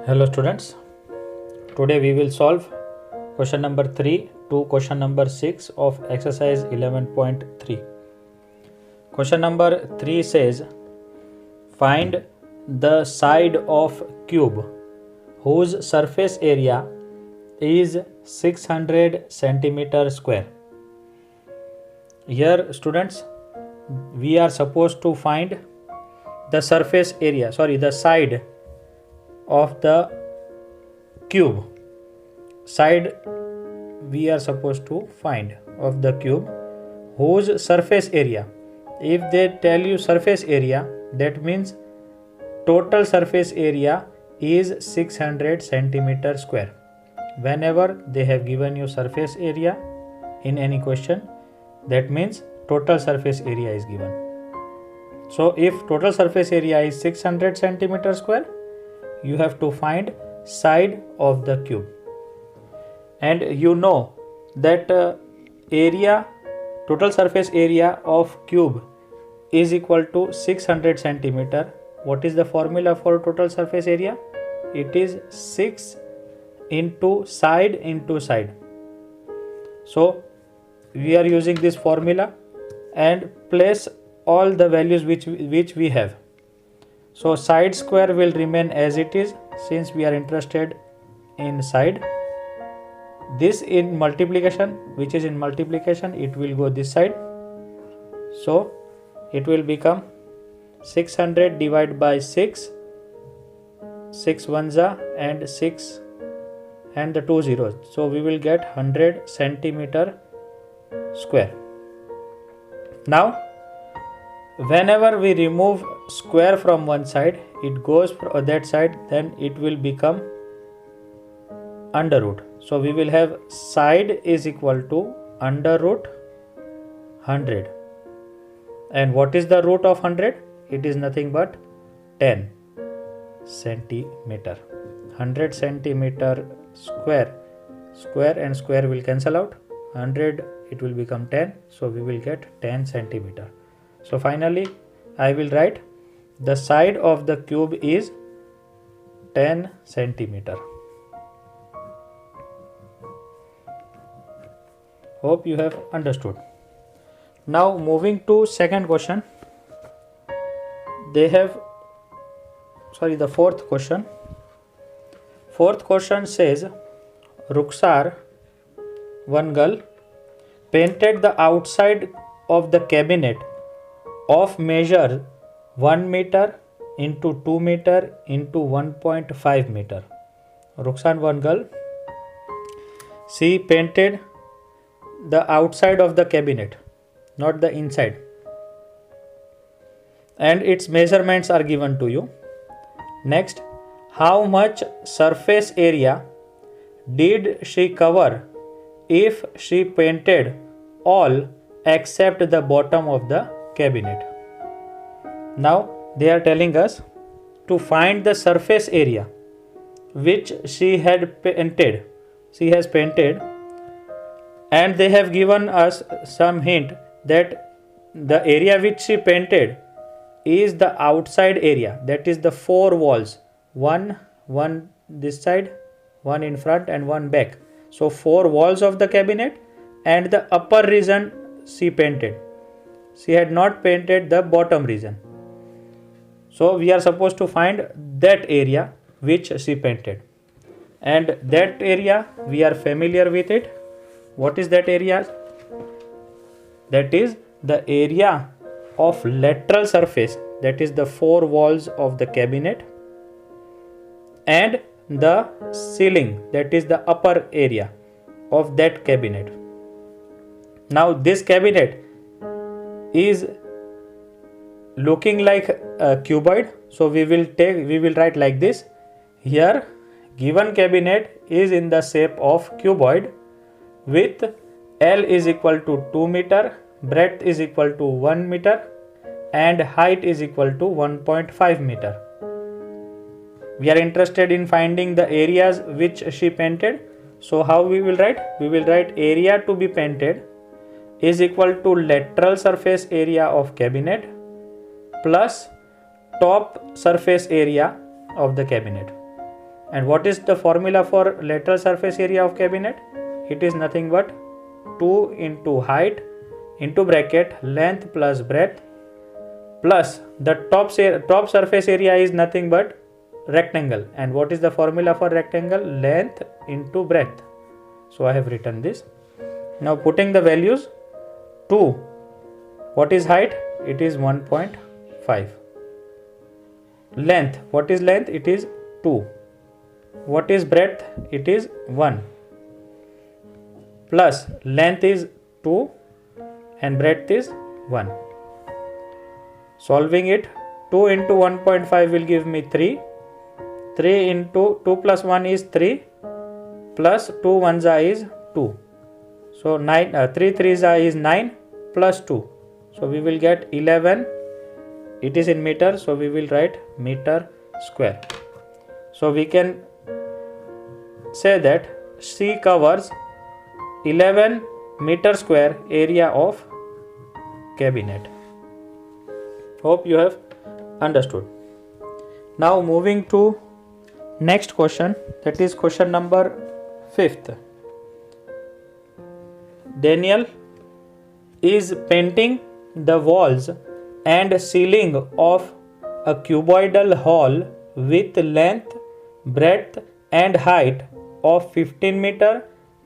Hello students, today we will solve question number 3 to question number 6 of exercise 11.3. Question number 3 says, find the side of cube whose surface area is 600 centimeter square. Here students, we are supposed to find the side of the cube. Side we are supposed to find of the cube whose surface area. If they tell you surface area, that means total surface area is 600 centimeter square. Whenever they have given you surface area in any question, that means total surface area is given. So if total surface area is 600 centimeter square, you have to find side of the cube. And you know that total surface area of cube is equal to 600 centimeter. What is the formula for total surface area? It is 6 into side into side. So we are using this formula and place all the values which we have. So side square will remain as it is since we are interested in side. This in multiplication, which is in multiplication, it will go this side. So it will become 600 divided by 6, 6 ones and 6 and the 2 zeros. So we will get 100 centimeter square. Now whenever we remove square from one side, it goes from that side, then it will become under root. So we will have side is equal to under root 100. And what is the root of 100? It is nothing but 10 centimeter. 100 centimeter square. Square and square will cancel out. 100 it will become 10. So we will get 10 centimeter. So finally I will write the side of the cube is 10 centimeter. Hope you have understood. Now moving to second question. The fourth question. Fourth question says, Ruksar, one girl, painted the outside of the cabinet of measure 1 meter into 2 meter into 1.5 meter. Ruksar, one girl, she painted the outside of the cabinet, not the inside. And its measurements are given to you. Next, how much surface area did she cover if she painted all except the bottom of the cabinet? Now they are telling us to find the surface area which she has painted, and they have given us some hint that the area which she painted is the outside area, that is the 4 walls, one this side, one in front and one back. So 4 walls of the cabinet and the upper region she painted. She had not painted the bottom region. So we are supposed to find that area which she painted. And that area we are familiar with it. What is that area? That is the area of lateral surface, that is the 4 walls of the cabinet, and the ceiling, that is the upper area of that cabinet. Now this cabinet is looking like a cuboid, so we will write like this. Here given cabinet is in the shape of cuboid with L is equal to 2 meter, breadth is equal to 1 meter and height is equal to 1.5 meter. We are interested in finding the areas which she painted. So how we will write? We will write area to be painted is equal to lateral surface area of cabinet plus top surface area of the cabinet. And what is the formula for lateral surface area of cabinet? It is nothing but 2 into height into bracket length plus breadth plus the top surface area is nothing but rectangle. And what is the formula for rectangle? Length into breadth. So I have written this. Now putting the values, 2. What is height? It is 1.5. Length. What is length? It is 2. What is breadth? It is 1. Plus length is 2 and breadth is 1. Solving it, 2 into 1.5 will give me 3. 3 into 2 plus 1 is 3 plus 2 1s is 2. So 9, 3 3s is 9 plus 2. So we will get 11. It is in meter, so we will write meter square. So we can say that C covers 11 meter square area of cabinet. Hope you have understood. Now moving to next question, that is question number 5th. Daniel is painting the walls and ceiling of a cuboidal hall with length, breadth and height of 15 meter,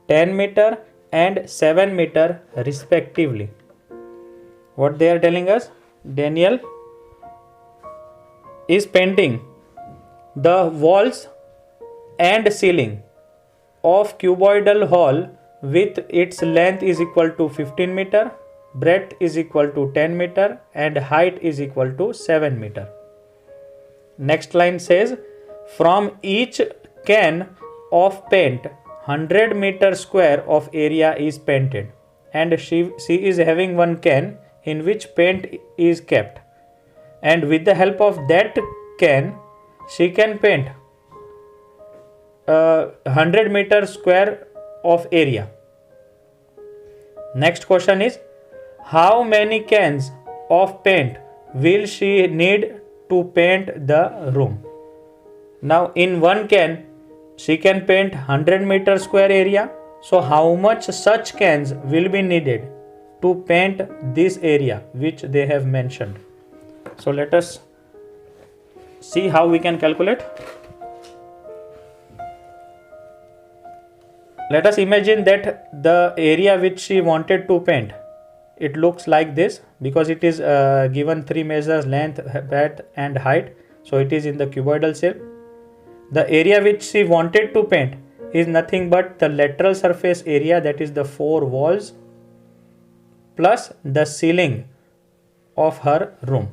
10 meter and 7 meter respectively. What they are telling us? Daniel is painting the walls and ceiling of cuboidal hall with its length is equal to 15 meter, breadth is equal to 10 meter and height is equal to 7 meter. Next line says, from each can of paint 100 meter square of area is painted, and she is having one can in which paint is kept, and with the help of that can she can paint 100 meter square of area. Next question is, how many cans of paint will she need to paint the room? Now in one can she can paint 100 meter square area. So how much such cans will be needed to paint this area which they have mentioned? So let us see how we can calculate. Let us imagine that the area which she wanted to paint, it looks like this because it is given 3 measures, length, breadth and height. So it is in the cuboidal shape. The area which she wanted to paint is nothing but the lateral surface area, that is the 4 walls plus the ceiling of her room.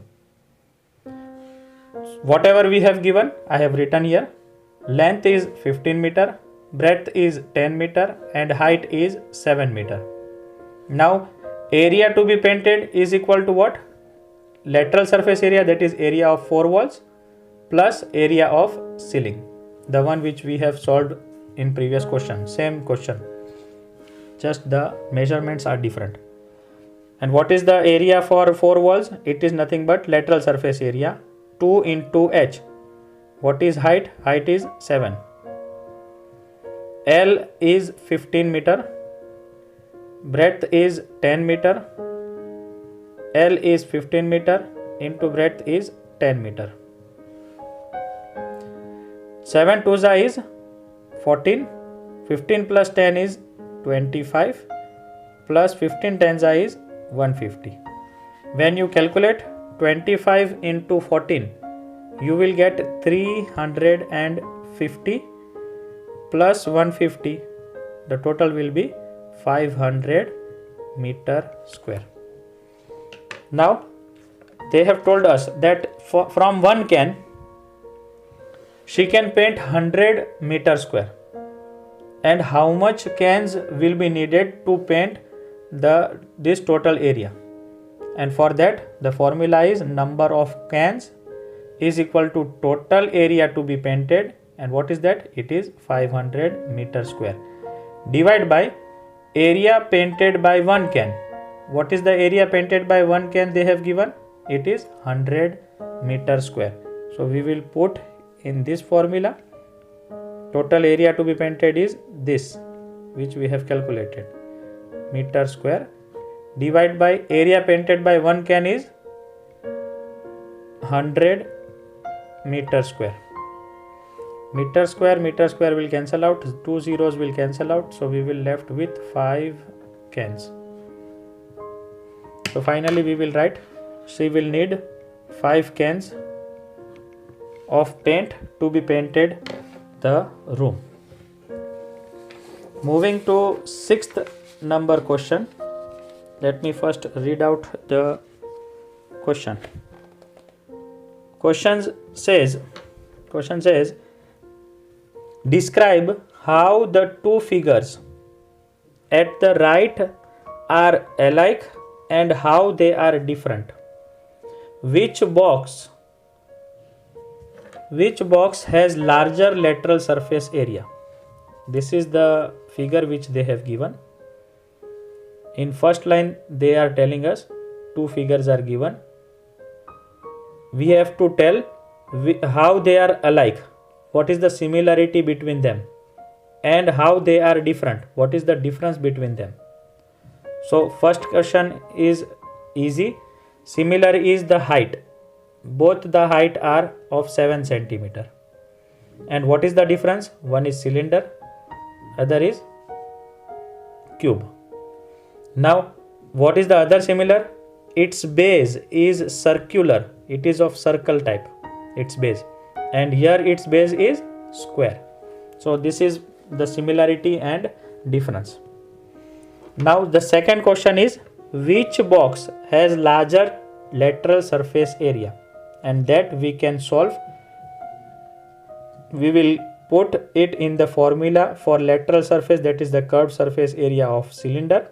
Whatever we have given, I have written here. Length is 15 meter, breadth is 10 meter and height is 7 meter. Now area to be painted is equal to what? Lateral surface area, that is area of 4 walls plus area of ceiling, the one which we have solved in previous question, same question, just the measurements are different. And what is the area for 4 walls? It is nothing but lateral surface area, 2 into h. What is height? Height is 7. L is 15 meter, breadth is 10 meter, L is 15 meter into breadth is 10 meter. 7 2s is 14, 15 plus 10 is 25, plus 15 10s is 150. When you calculate 25 into 14, you will get 350 plus 150. The total will be 500 meter square. Now they have told us that from one can she can paint 100 meter square, and how much cans will be needed to paint this total area. And for that the formula is number of cans is equal to total area to be painted, and what is that? It is 500 meter square, divide by area painted by one can. What is the area painted by one can they have given? It is 100 meter square. So we will put in this formula total area to be painted is this, which we have calculated, meter square, divide by area painted by one can is 100 meter square. Meter square will cancel out, 2 zeros will cancel out, so we will left with 5 cans. So finally we will write, she will need 5 cans of paint to be painted the room. Moving to 6th number question. Let me first read out the question. Question says, describe how the two figures at the right are alike and how they are different. Which box has larger lateral surface area? This is the figure which they have given. In first line they are telling us two figures are given. We have to tell how they are alike, what is the similarity between them, and how they are different, what is the difference between them. So first question is easy. Similar is the height. Both the height are of 7 centimeter. And what is the difference? One is cylinder, other is cube. Now what is the other similar? Its base is circular. It is of circle type, its base, and here its base is square. So this is the similarity and difference. Now the second question is, which box has larger lateral surface area? And that we can solve. We will put it in the formula for lateral surface, that is the curved surface area of cylinder,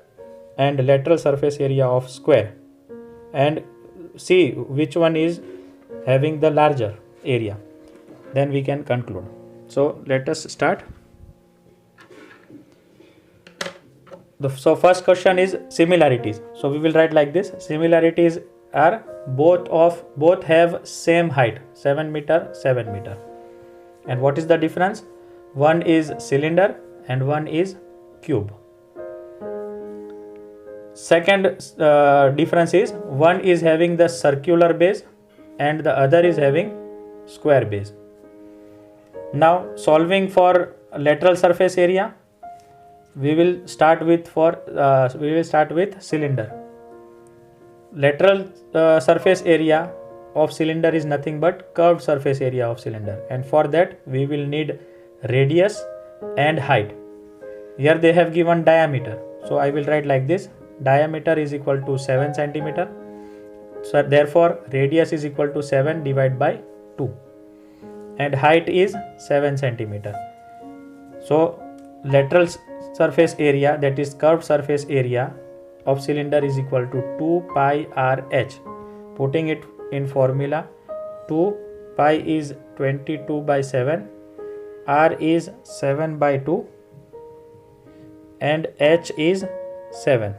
and lateral surface area of square, and see which one is having the larger area. Then we can conclude. So let us start. So first question is similarities. So we will write like this. Similarities are both have same height, 7 meter, 7 meter. And what is the difference? One is cylinder and one is cube. Second difference is, one is having the circular base and the other is having square base. Now solving for lateral surface area, we will start with cylinder. Lateral surface area of cylinder is nothing but curved surface area of cylinder, and for that we will need radius and height. Here they have given diameter, so I will write like this. Diameter is equal to 7 centimeter. So therefore radius is equal to 7 divided by 2, and height is 7 centimeter. So lateral surface area, that is curved surface area of cylinder, is equal to 2 pi RH. Putting it in formula, 2 pi is 22 by 7, R is 7 by 2, and H is 7.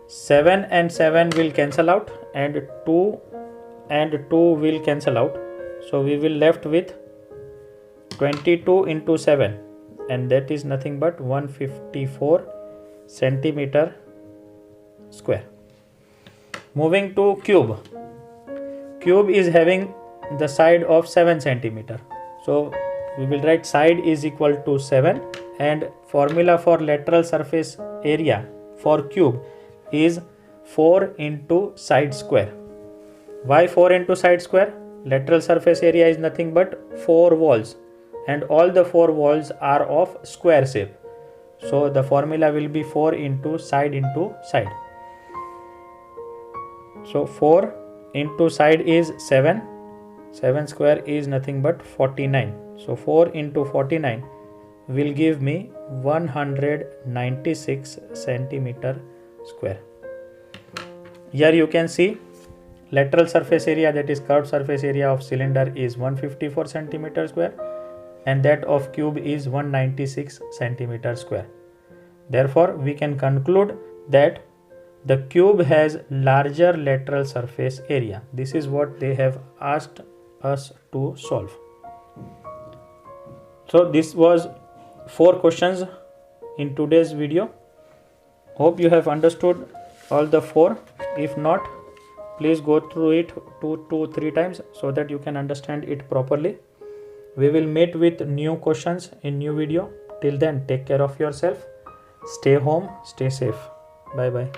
7 and 7 will cancel out, and 2 and 2 will cancel out. So we will left with 22 into 7, and that is nothing but 154 centimeter square. Moving to cube. Cube is having the side of 7 centimeter. So we will write side is equal to 7, and formula for lateral surface area for cube is 4 into side square. Why 4 into side square? Lateral surface area is nothing but 4 walls, and all the 4 walls are of square shape. So the formula will be 4 into side into side. So 4 into side is 7. 7 square is nothing but 49. So 4 into 49 will give me 196 centimeter square. Here you can see lateral surface area, that is curved surface area of cylinder, is 154 centimeter square, and that of cube is 196 centimeter square. Therefore we can conclude that the cube has larger lateral surface area. This is what they have asked us to solve. So this was 4 questions in today's video. Hope you have understood all the 4. If not, please go through it 2 to 3 times so that you can understand it properly. We will meet with new questions in new video. Till then, take care of yourself. Stay home, stay safe. Bye bye.